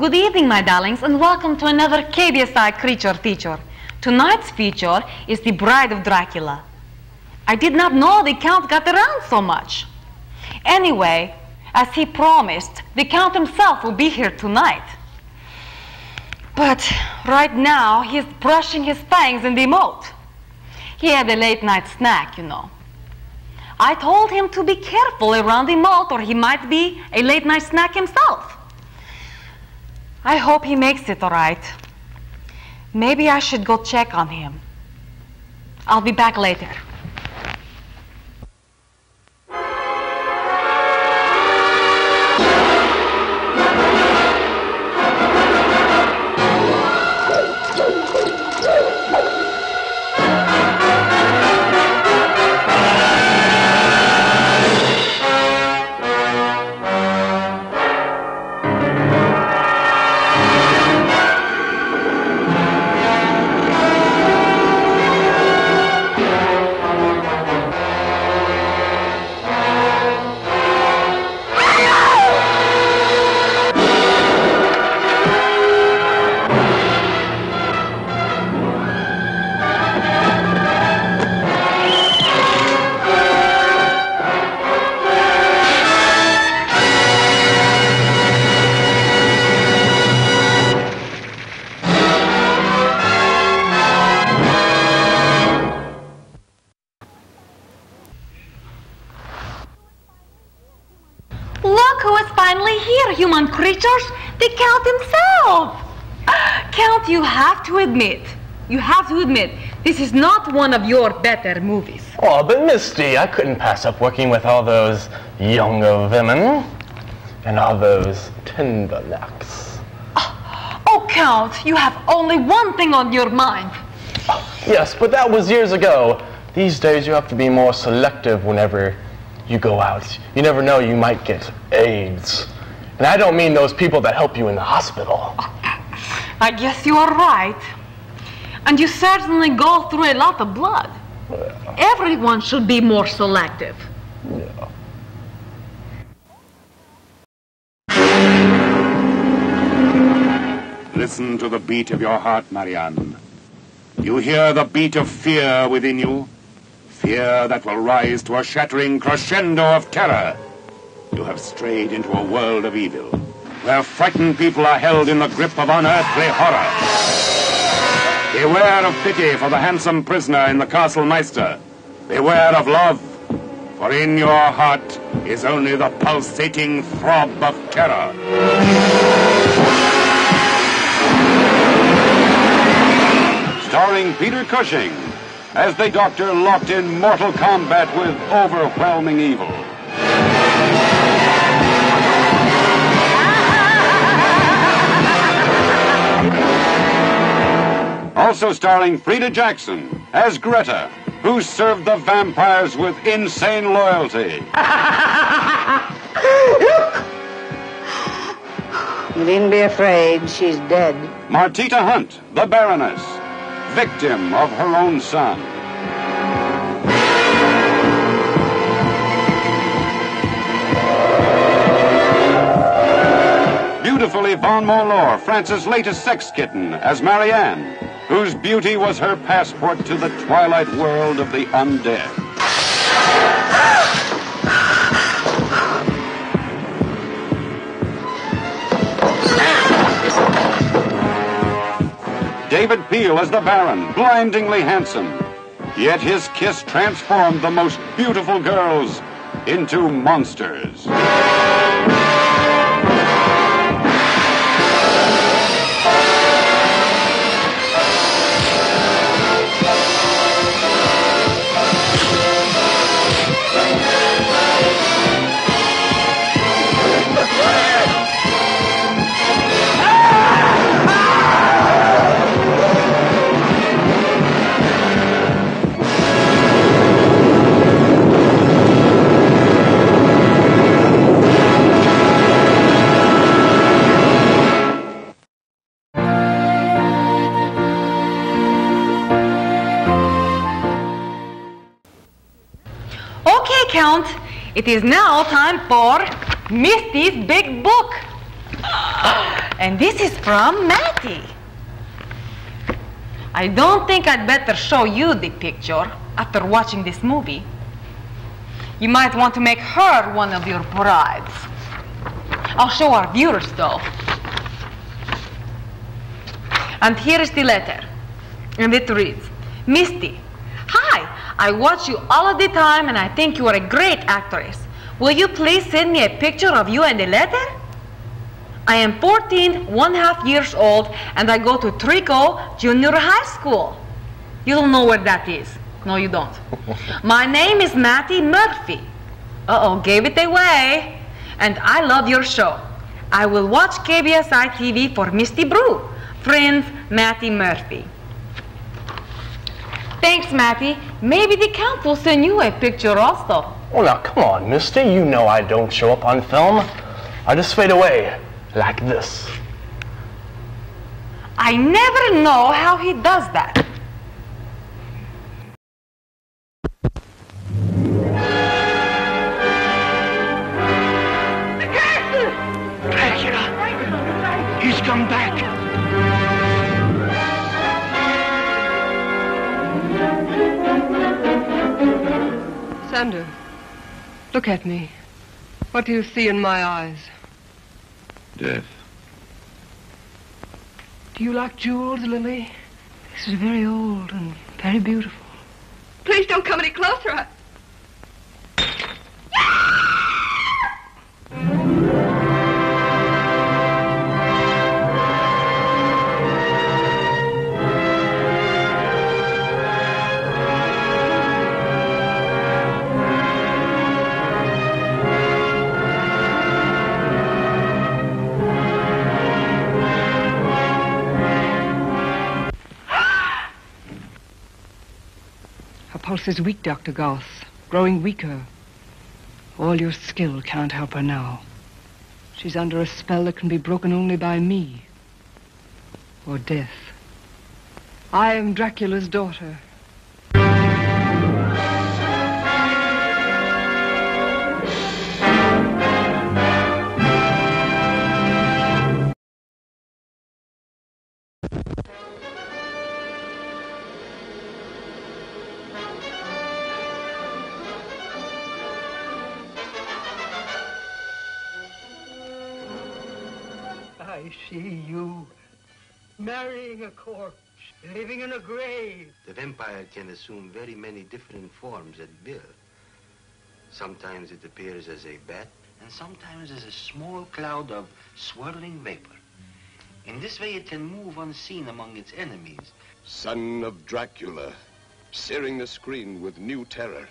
Good evening, my darlings, and welcome to another KBSI Creature Feature. Tonight's feature is The Bride of Dracula. I did not know the Count got around so much. Anyway, as he promised, the Count himself will be here tonight. But right now, he's brushing his fangs in the moat. He had a late-night snack, you know. I told him to be careful around the moat or he might be a late-night snack himself. I hope he makes it all right. Maybe I should go check on him. I'll be back later. Look who is finally here, human creatures! The Count himself! Count, you have to admit, this is not one of your better movies. Oh, but Misty, I couldn't pass up working with all those younger women and all those tender necks. Oh, Count, you have only one thing on your mind. Yes, but that was years ago. These days you have to be more selective whenever you go out. You never know, you might get AIDS. And I don't mean those people that help you in the hospital. I guess you are right. And you certainly go through a lot of blood. Yeah. Everyone should be more selective. Yeah. Listen to the beat of your heart, Marianne. You hear the beat of fear within you? Fear that will rise to a shattering crescendo of terror. You have strayed into a world of evil, where frightened people are held in the grip of unearthly horror. Beware of pity for the handsome prisoner in the Castle Meister. Beware of love, for in your heart is only the pulsating throb of terror. Starring Peter Cushing as the Doctor locked in mortal combat with overwhelming evil. Also starring Frida Jackson as Greta, who served the vampires with insane loyalty. You needn't be afraid, she's dead. Martita Hunt, the Baroness, victim of her own son. Beautiful Yvonne Morlor, France's latest sex kitten, as Marianne, whose beauty was her passport to the twilight world of the undead. David Peel as the Baron, blindingly handsome. Yet his kiss transformed the most beautiful girls into monsters. Count, it is now time for Misty's Big Book. And this is from Mattie. I don't think I'd better show you the picture after watching this movie. You might want to make her one of your brides. I'll show our viewers, though. And here is the letter. And it reads, Misty, hi, I watch you all of the time and I think you are a great actress. Will you please send me a picture of you and a letter? I am 14½ years old and I go to Trico Junior High School. You don't know where that is. No, you don't. My name is Mattie Murphy. Uh-oh, gave it away. And I love your show. I will watch KBSI TV for Misty Brew. Friends, Mattie Murphy. Thanks, Mattie. Maybe the Count will send you a picture also. Oh, now, come on, Misty. You know I don't show up on film. I just fade away, like this. I never know how he does that. Dracula! He's come back! Sander, look at me. What do you see in my eyes? Death. Do you like jewels, Lily? This is very old and very beautiful. Please don't come any closer. Pulse is weak, Dr. Goss. Growing weaker. All your skill can't help her now. She's under a spell that can be broken only by me. Or death. I am Dracula's daughter. I see you marrying a corpse, living in a grave. The vampire can assume very many different forms at will. Sometimes it appears as a bat, and sometimes as a small cloud of swirling vapor. In this way, it can move unseen among its enemies. Son of Dracula, searing the screen with new terror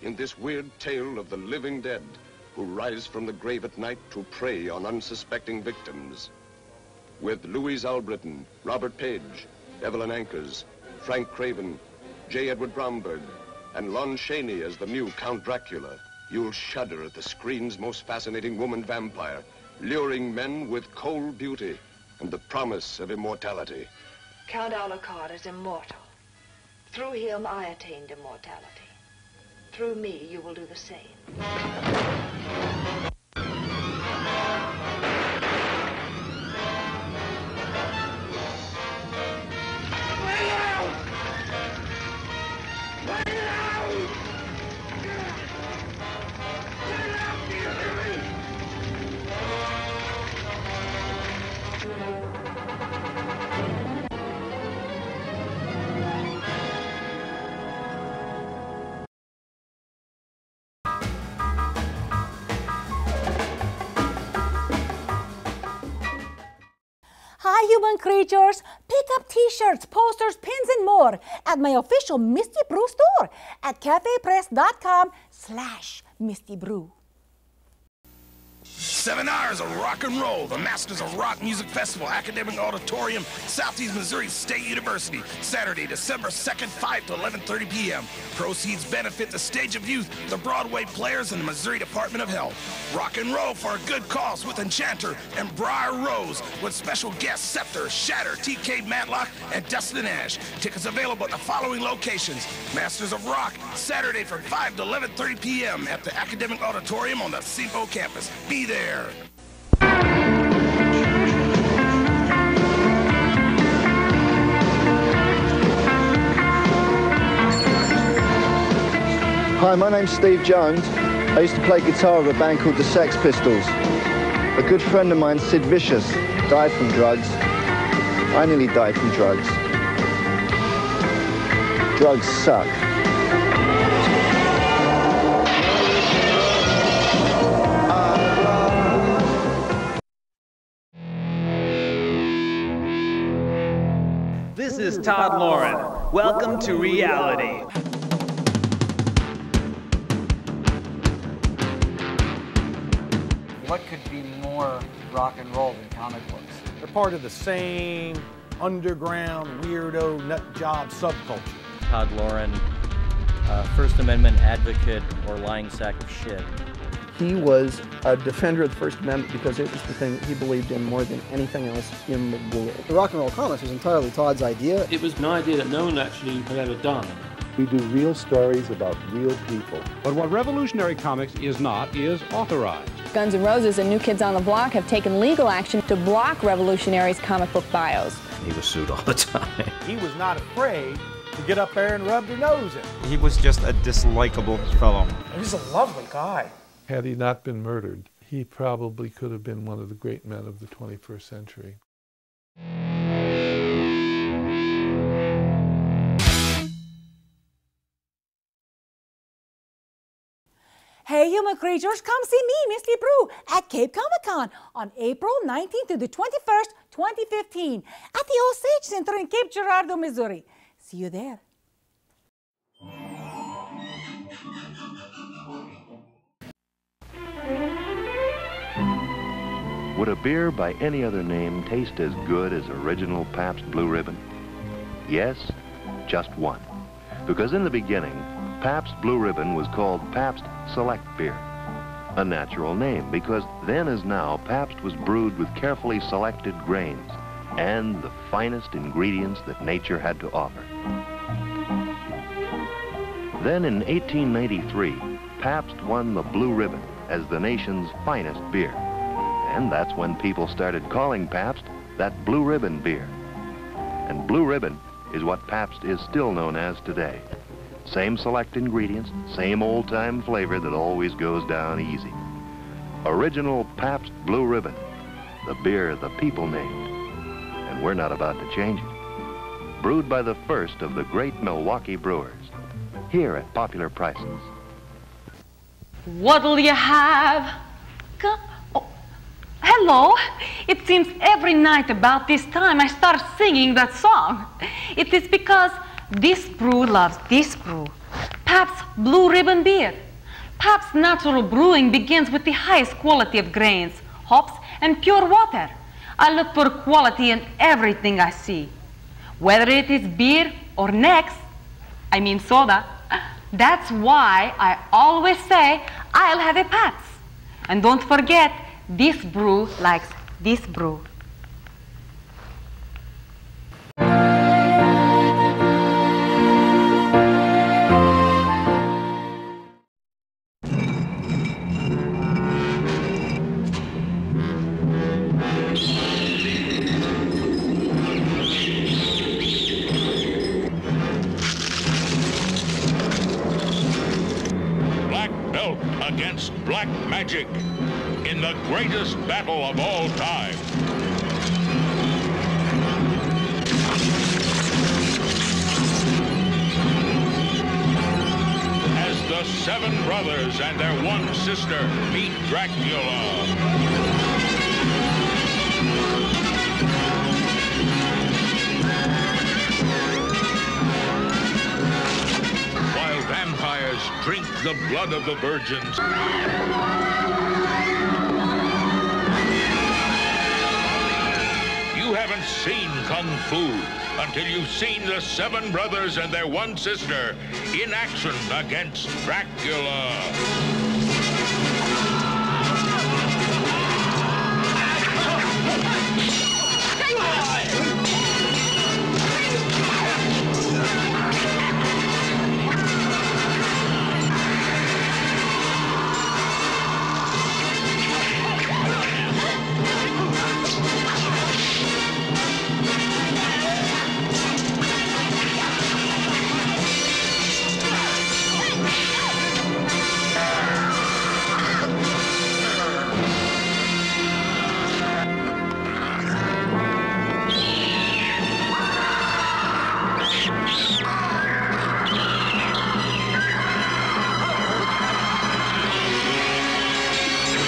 in this weird tale of the living dead who rise from the grave at night to prey on unsuspecting victims. With Louise Albritton, Robert Page, Evelyn Ankers, Frank Craven, J. Edward Bromberg, and Lon Chaney as the new Count Dracula, you'll shudder at the screen's most fascinating woman vampire, luring men with cold beauty and the promise of immortality. Count Alucard is immortal. Through him, I attained immortality. Through me, you will do the same. Hi, human creatures. Pick up t-shirts, posters, pins, and more at my official Misty Brew store at cafepress.com/Misty Brew. 7 hours of rock and roll, the Masters of Rock Music Festival, Academic Auditorium, Southeast Missouri State University, Saturday, December 2nd, 5 to 11:30 p.m. Proceeds benefit the Stage of Youth, the Broadway Players, and the Missouri Department of Health. Rock and roll for a good cause with Enchanter and Briar Rose, with special guests Scepter, Shatter, TK Matlock, and Dustin Ash. Tickets available at the following locations: Masters of Rock, Saturday from 5 to 11:30 p.m. at the Academic Auditorium on the SEPO campus. Be there. Hi, my name's Steve Jones. I used to play guitar with a band called the Sex Pistols. A good friend of mine, Sid Vicious, died from drugs. I nearly died from drugs. Drugs suck. This is Todd Lauren. Welcome to reality. What could be more rock and roll than comic books? They're part of the same underground, weirdo, nut job subculture. Todd Lauren, First Amendment advocate or lying sack of shit. He was a defender of the First Amendment because it was the thing he believed in more than anything else in the world. The rock and roll comics was entirely Todd's idea. It was an idea that no one actually had ever done. We do real stories about real people. But what revolutionary comics is not is authorized. Guns N' Roses and New Kids on the Block have taken legal action to block revolutionaries' comic book bios. He was sued all the time. He was not afraid to get up there and rub their nose in. He was just a dislikable fellow. He's a lovely guy. Had he not been murdered, he probably could have been one of the great men of the 21st century. Hey, human creatures, come see me, Misty Brew, at Cape Comic-Con on April 19th to the 21st, 2015, at the Osage Center in Cape Girardeau, Missouri. See you there. Would a beer by any other name taste as good as original Pabst Blue Ribbon? Yes, just one. Because in the beginning, Pabst Blue Ribbon was called Pabst Select Beer. A natural name, because then as now, Pabst was brewed with carefully selected grains and the finest ingredients that nature had to offer. Then in 1893, Pabst won the Blue Ribbon as the nation's finest beer. And that's when people started calling Pabst that Blue Ribbon beer. And Blue Ribbon is what Pabst is still known as today. Same select ingredients, same old-time flavor that always goes down easy. Original Pabst Blue Ribbon, the beer the people named. And we're not about to change it. Brewed by the first of the great Milwaukee brewers, here at popular prices. What'll you have? Oh, hello. It seems every night about this time I start singing that song. It is because this brew loves this brew. Pabst Blue Ribbon beer. Pabst natural brewing begins with the highest quality of grains, hops, and pure water. I look for quality in everything I see. Whether it is beer or soda. That's why I always say, I'll have a Pabst. And don't forget, this brew likes this brew. Against black magic in the greatest battle of all time. As the seven brothers and their one sister meet Dracula. Vampires drink the blood of the virgins. You haven't seen Kung Fu until you've seen the seven brothers and their one sister in action against Dracula.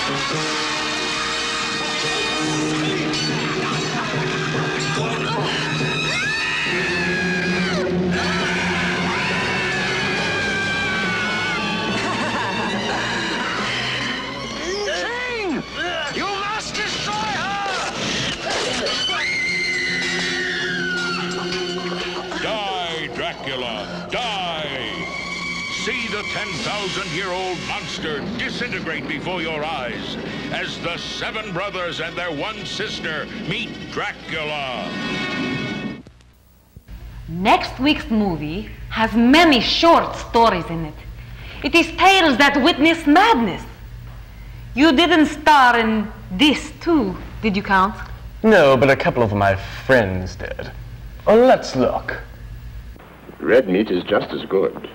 You must destroy her! Die, Dracula, die! See the 10,000-year-old monster disintegrate before your eyes as the 7 brothers and their one sister meet Dracula. Next week's movie has many short stories in it. It is tales that witness madness. You didn't star in this too, did you, Count? No, but a couple of my friends did. Oh, let's look. Red meat is just as good.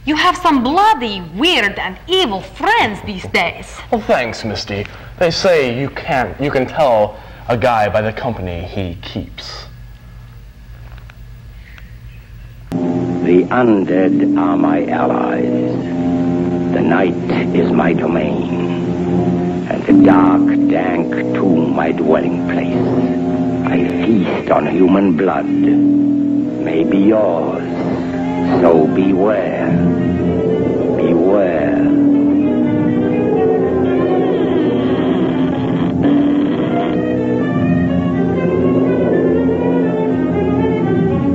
You have some bloody, weird, and evil friends these days. Well, thanks, Misty. They say you can tell a guy by the company he keeps. The undead are my allies. The night is my domain, and the dark, dank tomb my dwelling place. I feast on human blood, may be yours, so beware, beware.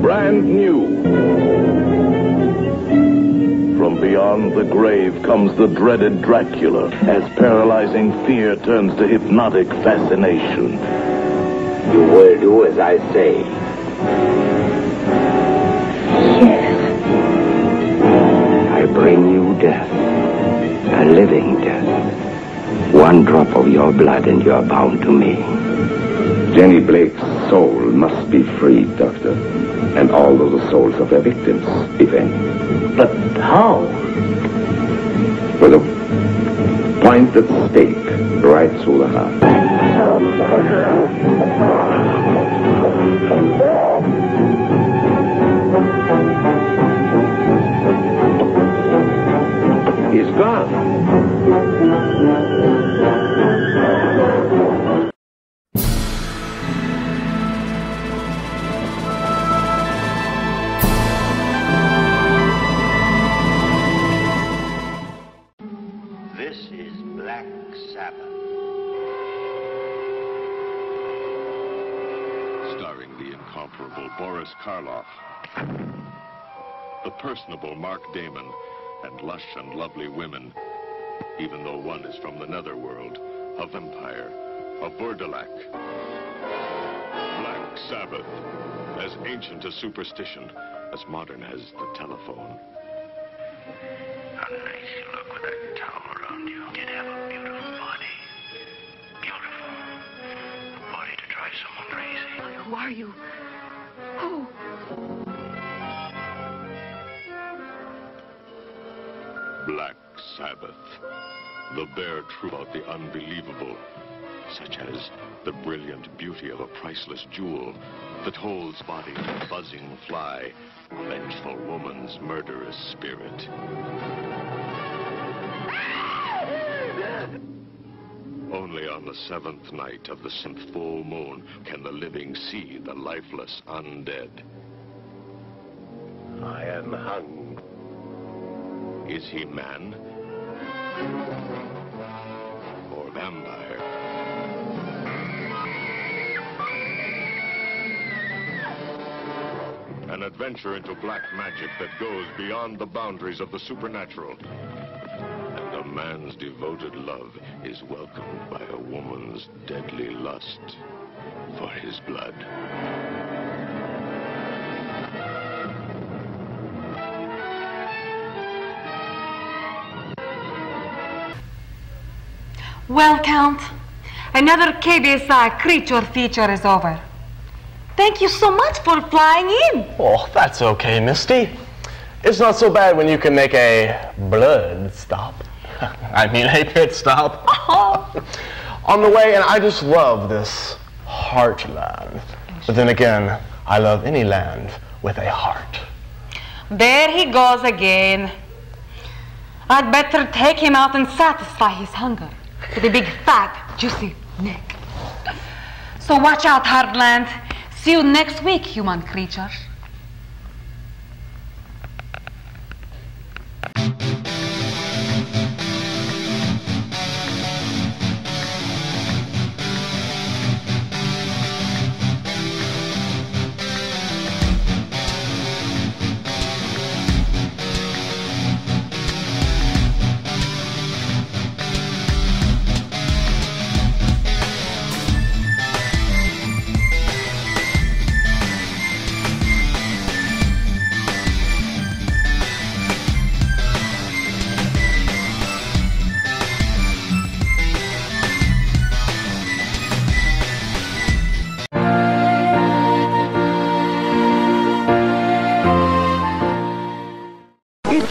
Brand new. From beyond the grave comes the dreaded Dracula, as paralyzing fear turns to hypnotic fascination. You will do as I say. Yes. I bring you death, a living death. One drop of your blood and you're bound to me. Jenny Blake's soul must be freed, Doctor. And all of the souls of their victims, if any. But how? With a pointed stake right through the heart. He's gone. Boris Karloff, the personable Mark Damon, and lush and lovely women, even though one is from the netherworld, a vampire, a Bordelac. Black Sabbath, as ancient as superstition, as modern as the telephone. How nice you look with that towel around you. You'd have a beautiful body. Beautiful. A body to drive someone crazy. Who are you? Who? Black Sabbath, the bare truth about the unbelievable, such as the brilliant beauty of a priceless jewel that holds body a buzzing fly, vengeful woman's murderous spirit. Only on the 7th night of the 7th full moon can the living see the lifeless undead. I am hung. Is he man? Or vampire? An adventure into black magic that goes beyond the boundaries of the supernatural. And a man's devoted love is welcomed by a woman's deadly lust for his blood. Well, Count, another KBSI creature feature is over. Thank you so much for flying in. Oh, that's okay, Misty. It's not so bad when you can make a blood stop. I mean, a pit stop. On the way, and I just love this heartland. But then again, I love any land with a heart. There he goes again. I'd better take him out and satisfy his hunger with a big, fat, juicy neck. So watch out, Heartland. See you next week, human creatures.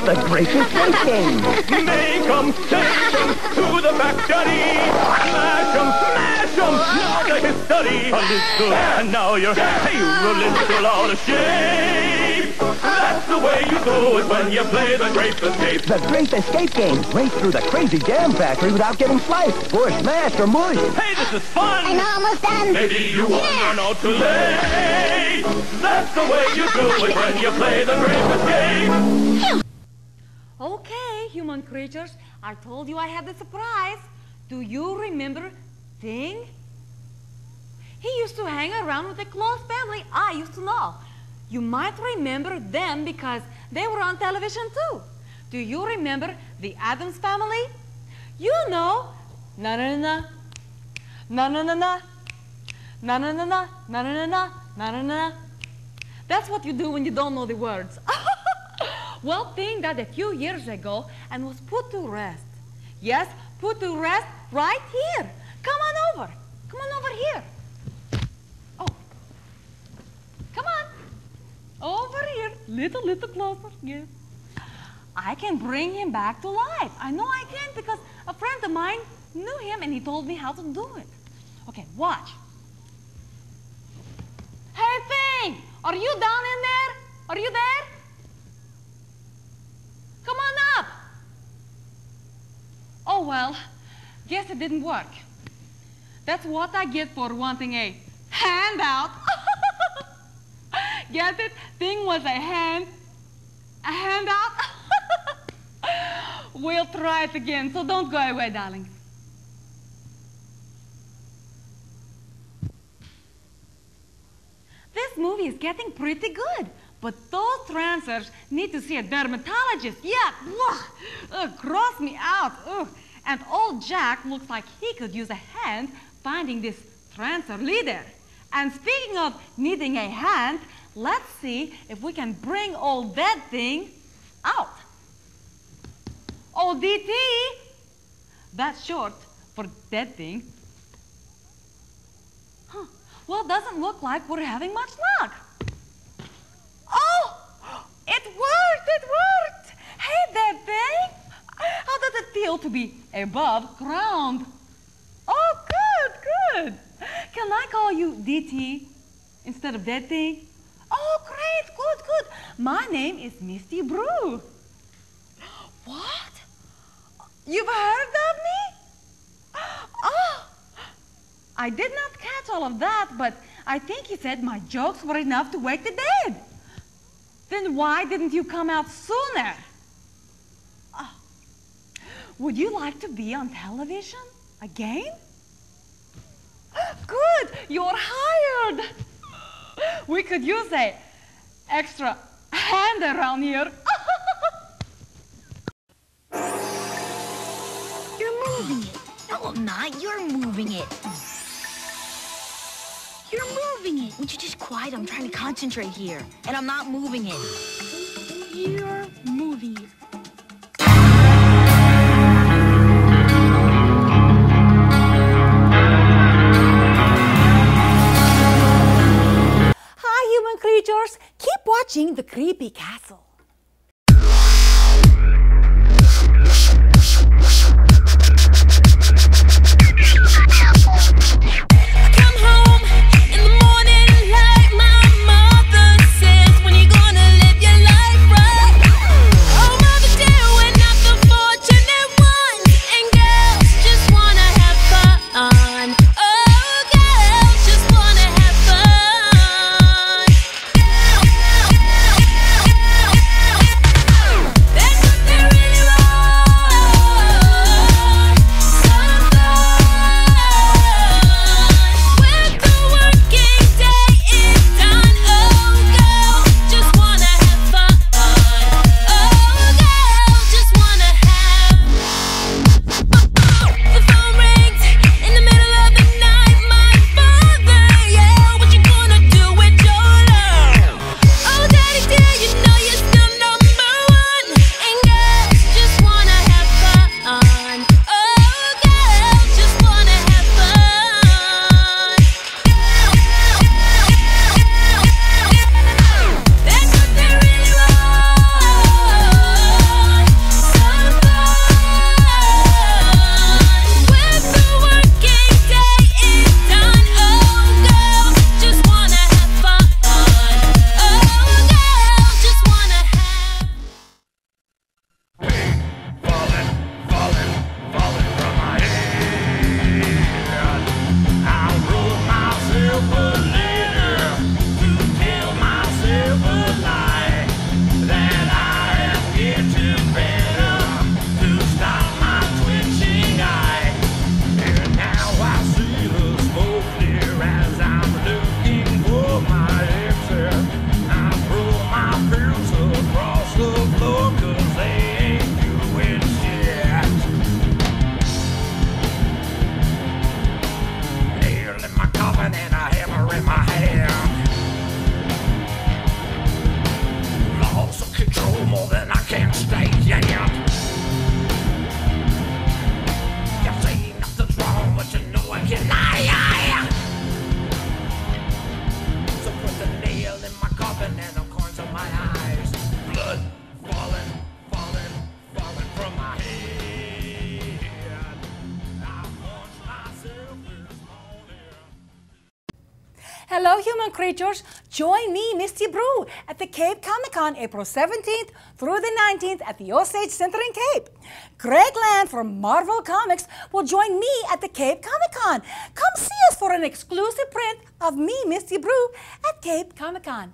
The greatest thinking. Make 'em take 'em to the factory. Smash 'em, smash 'em. Now the history. A little, and now you're a little out of shape. That's the way you do it when you play the Grape Escape. The Grape Escape game. Race through the crazy jam factory without getting sliced, or smashed, or mushed. Hey, this is fun. I'm almost done. Maybe you won't run out too late. That's the way you do it when you play the Grape Escape. Okay, human creatures, I told you I had a surprise. Do you remember Thing? He used to hang around with a close family I used to know. You might remember them because they were on television too. Do you remember the Addams Family? You know, na-na-na-na, na-na-na-na, na-na-na-na, na-na-na-na, na-na-na-na. That's what you do when you don't know the words. Well, Thing died a few years ago and was put to rest. Yes, put to rest right here. Come on over. Come on over here. Oh. Come on. Over here. Little closer. Yes. I can bring him back to life. I know I can because a friend of mine knew him and he told me how to do it. Okay, watch. Hey, Thing! Are you down in there? Are you there? Come on up. Oh, well, guess it didn't work. That's what I get for wanting a handout. Get it? Thing was a handout. We'll try it again, so don't go away, darling. This movie is getting pretty good. But those trancers need to see a dermatologist. Yeah, gross me out. Ugh. And old Jack looks like he could use a hand finding this trancer leader. And speaking of needing a hand, let's see if we can bring old Dead Thing out. Old DT, that's short for Dead Thing. Huh. Well, it doesn't look like we're having much luck. Oh, it worked, it worked. Hey, Dead Thing. How does it feel to be above ground? Oh, good. Can I call you DT instead of Dead Thing? Oh, great, good. My name is Misty Brew. What? You've heard of me? Oh, I did not catch all of that, but I think he said my jokes were enough to wake the dead. Then why didn't you come out sooner? Oh. Would you like to be on television again? Good, you're hired. We could use a extra hand around here. You're moving it. No, I'm not. You're moving it. You're moving it. Would you just quiet? I'm trying to concentrate here. And I'm not moving it. You're moving it. Hi, human creatures. Keep watching The Creepy Castle. When you gonna live your life right? Oh, Mother dear, we're not the 4 Hello, human creatures. Join me, Misty Brew, at the Cape Comic Con April 17th through the 19th at the Osage Center in Cape. Greg Land from Marvel Comics will join me at the Cape Comic Con. Come see us for an exclusive print of me, Misty Brew, at Cape Comic Con.